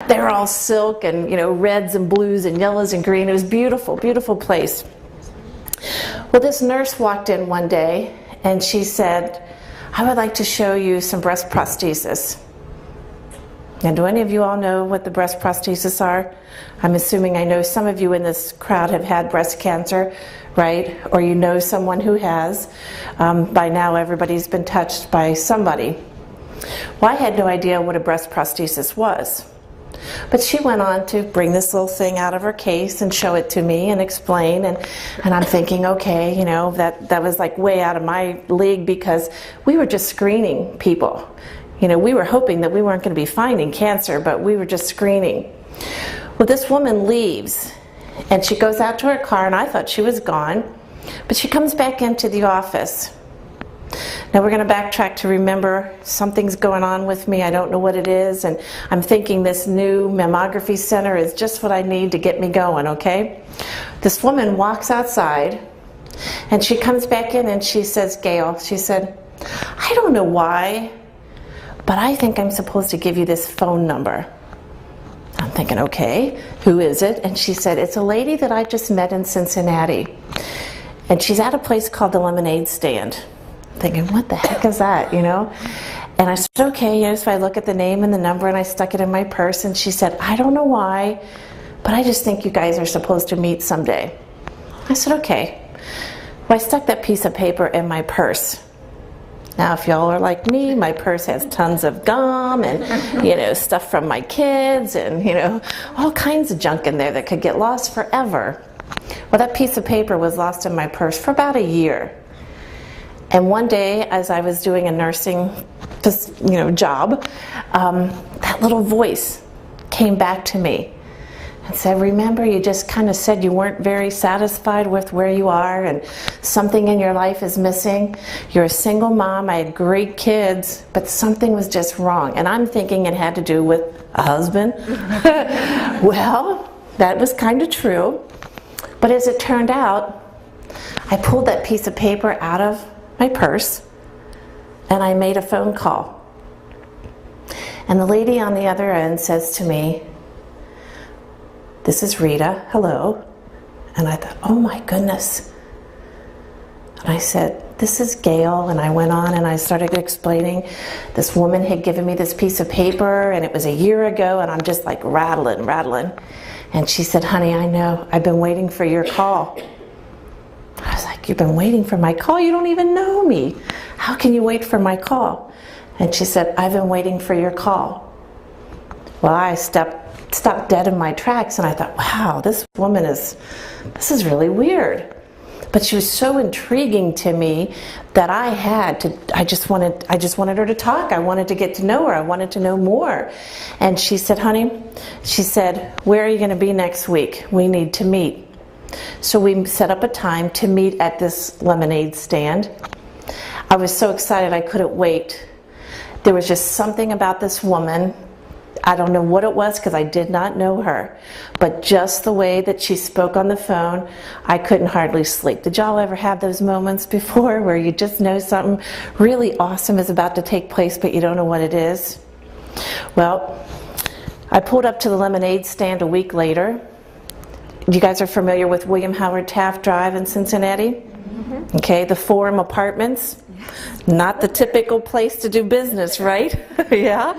They were all silk and, reds and blues and yellows and green. It was beautiful, beautiful place. Well, this nurse walked in one day and she said, I would like to show you some breast prosthesis. And do any of you all know what the breast prosthesis are? I'm assuming I know some of you in this crowd have had breast cancer, right? Or you know someone who has. By now everybody's been touched by somebody. Well, I had no idea what a breast prosthesis was. But she went on to bring this little thing out of her case and show it to me and explain, and I'm thinking, okay, that was like way out of my league, because we were just screening people. We were hoping that we weren't going to be finding cancer, but we were just screening. Well, this woman leaves and she goes out to her car, and I thought she was gone, but she comes back into the office. Now we're going to backtrack to remember something's going on with me. I don't know what it is, and I'm thinking this new mammography center is just what I need to get me going, okay? This woman walks outside and she comes back in and she says, Gail, she said, I don't know why, but I think I'm supposed to give you this phone number. I'm thinking, okay, who is it? And she said, it's a lady that I just met in Cincinnati, and she's at a place called the Lemonade Stand. Thinking, what the heck is that, And I said, okay, so I look at the name and the number, and I stuck it in my purse, and she said, I don't know why, but I just think you guys are supposed to meet someday. I said, okay. Well, I stuck that piece of paper in my purse. Now, if y'all are like me, my purse has tons of gum and, stuff from my kids and, all kinds of junk in there that could get lost forever. Well, that piece of paper was lost in my purse for about a year. And one day, as I was doing a nursing, job, that little voice came back to me and said, remember, you just kind of said you weren't very satisfied with where you are and something in your life is missing. You're a single mom, I had great kids, but something was just wrong. And I'm thinking it had to do with a husband. Well, that was kind of true. But as it turned out, I pulled that piece of paper out of my purse and I made a phone call. And the lady on the other end says to me, this is Rita, hello. And I thought, oh my goodness. And I said, this is Gail. And I went on and I started explaining this woman had given me this piece of paper and it was a year ago, and I'm just like rattling. And she said, honey, I know, I've been waiting for your call. I was like, you've been waiting for my call? You don't even know me. How can you wait for my call? And she said, I've been waiting for your call. Well, I stopped dead in my tracks, and I thought, wow, this is really weird. But she was so intriguing to me that I just wanted her to talk. I wanted to get to know her. I wanted to know more. And she said, honey, she said, where are you going to be next week? We need to meet. So we set up a time to meet at this lemonade stand. I was so excited I couldn't wait. There was just something about this woman. I don't know what it was because I did not know her, but just the way that she spoke on the phone, I couldn't hardly sleep. Did y'all ever have those moments before where you just know something really awesome is about to take place, but you don't know what it is? Well, I pulled up to the lemonade stand a week later. You guys are familiar with William Howard Taft Drive in Cincinnati? Mm-hmm. Okay, the Forum Apartments. Not the typical place to do business, right? Yeah?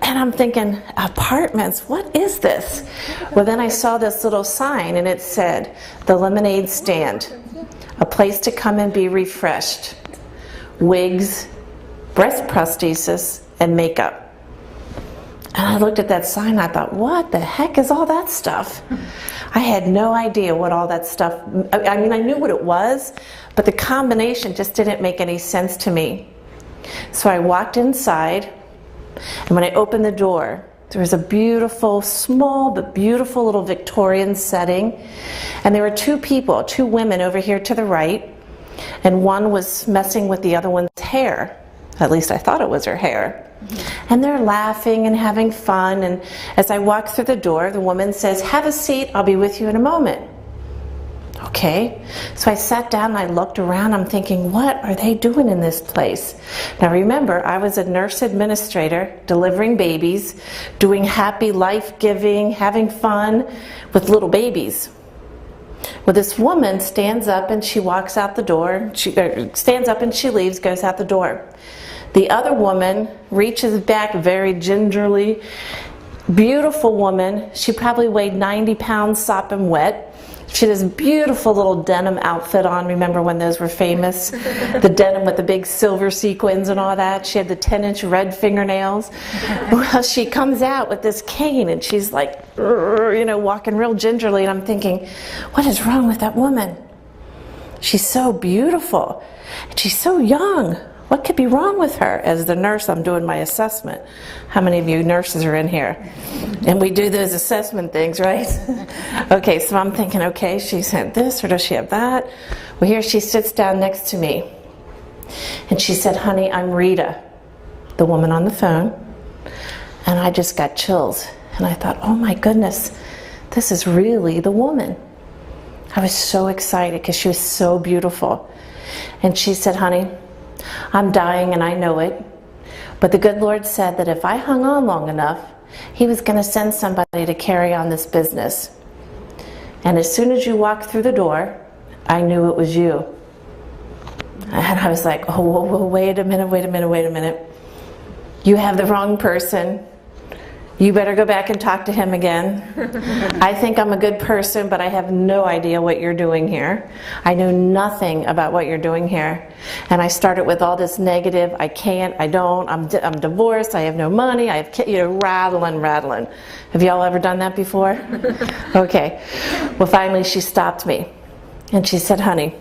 And I'm thinking, apartments, what is this? Well, then I saw this little sign and it said, the Lemonade Stand, a place to come and be refreshed. Wigs, breast prosthesis, and makeup. And I looked at that sign and I thought, what the heck is all that stuff? I had no idea what all that stuff, I mean, I knew what it was, but the combination just didn't make any sense to me. So I walked inside, and when I opened the door, there was a beautiful, small but beautiful little Victorian setting. And there were two people, two women over here to the right, and one was messing with the other one's hair. At least I thought it was her hair. And they're laughing and having fun, and as I walk through the door, the woman says, have a seat, I'll be with you in a moment. Okay, so I sat down and I looked around. I'm thinking, what are they doing in this place? Now remember, I was a nurse administrator, delivering babies, doing happy life giving, having fun with little babies. Well, this woman stands up and she walks out the door. She stands up and she leaves, goes out the door. The other woman reaches back very gingerly. Beautiful woman. She probably weighed 90 pounds sopping wet. She had this beautiful little denim outfit on. Remember when those were famous? The denim with the big silver sequins and all that. She had the 10-inch red fingernails. Well, she comes out with this cane and she's like, walking real gingerly. And I'm thinking, what is wrong with that woman? She's so beautiful. And she's so young. What could be wrong with her? As the nurse, I'm doing my assessment. How many of you nurses are in here? And we do those assessment things, right? Okay, so I'm thinking, okay, she's had this, or does she have that? Well, here she sits down next to me. And she said, honey, I'm Rita, the woman on the phone. And I just got chills. And I thought, oh my goodness, this is really the woman. I was so excited because she was so beautiful. And she said, honey, I'm dying and I know it, but the good Lord said that if I hung on long enough, He was going to send somebody to carry on this business. And as soon as you walked through the door, I knew it was you. And I was like, oh, whoa, wait a minute. You have the wrong person. You better go back and talk to him again. I think I'm a good person, but I have no idea what you're doing here. I know nothing about what you're doing here. And I started with all this negative, I can't, I don't, I'm divorced, I have no money, I have kids, rattling. Have y'all ever done that before? Okay. Well, finally she stopped me. And she said, honey,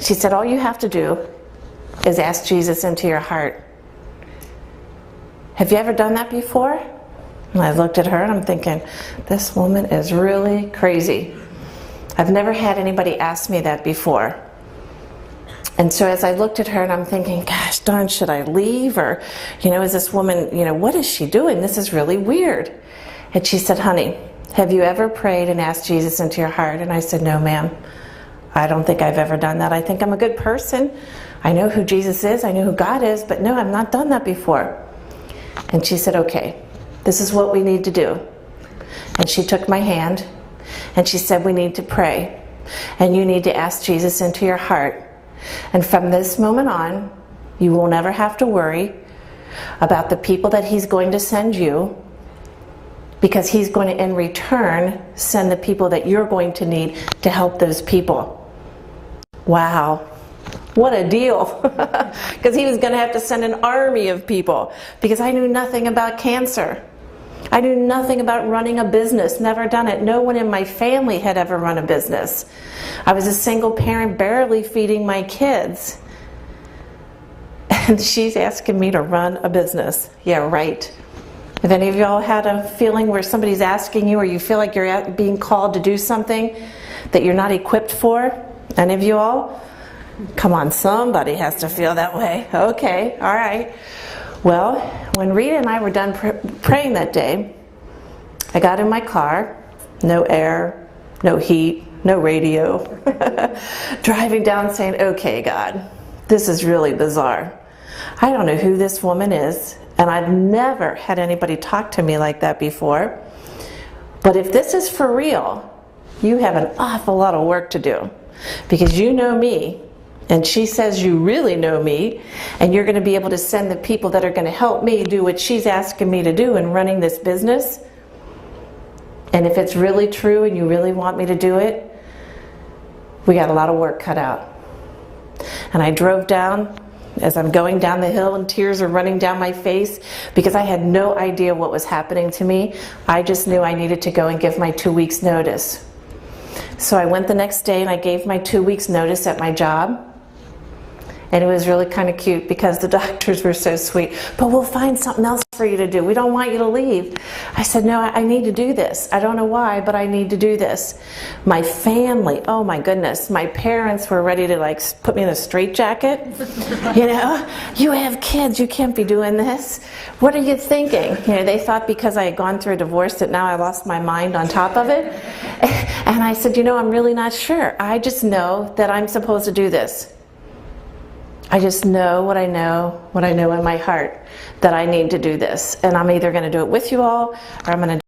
she said, all you have to do is ask Jesus into your heart. Have you ever done that before? And I looked at her and I'm thinking, this woman is really crazy. I've never had anybody ask me that before. And so as I looked at her and I'm thinking, gosh darn, should I leave? Or, is this woman, what is she doing? This is really weird. And she said, honey, have you ever prayed and asked Jesus into your heart? And I said, no, ma'am. I don't think I've ever done that. I think I'm a good person. I know who Jesus is. I know who God is. But no, I've not done that before. And she said, okay, this is what we need to do. And she took my hand and she said, we need to pray. And you need to ask Jesus into your heart. And from this moment on, you will never have to worry about the people that He's going to send you, because He's going to, in return, send the people that you're going to need to help those people. Wow. What a deal. Because He was going to have to send an army of people, because I knew nothing about cancer. I knew nothing about running a business, never done it. No one in my family had ever run a business. I was a single parent, barely feeding my kids. And she's asking me to run a business. Yeah, right. Have any of y'all had a feeling where somebody's asking you, or you feel like you're being called to do something that you're not equipped for? Any of you all? Come on, somebody has to feel that way. Okay, all right. Well, when Rita and I were done praying that day, I got in my car, no air, no heat, no radio, driving down saying, okay, God, this is really bizarre. I don't know who this woman is, and I've never had anybody talk to me like that before. But if this is for real, you have an awful lot of work to do, because you know me. And she says you really know me, and you're going to be able to send the people that are going to help me do what she's asking me to do in running this business. And if it's really true and you really want me to do it, we got a lot of work cut out. And I drove down. As I'm going down the hill and tears are running down my face, because I had no idea what was happening to me. I just knew I needed to go and give my 2 weeks notice. So I went the next day and I gave my 2 weeks notice at my job. And it was really kind of cute because the doctors were so sweet. But we'll find something else for you to do. We don't want you to leave. I said, no, I need to do this. I don't know why, but I need to do this. My family, oh my goodness, my parents were ready to like put me in a straitjacket. You know, you have kids, you can't be doing this. What are you thinking? You know, they thought because I had gone through a divorce that now I lost my mind on top of it. And I said, you know, I'm really not sure. I just know that I'm supposed to do this. I just know what I know in my heart, that I need to do this. And I'm either going to do it with you all, or I'm going to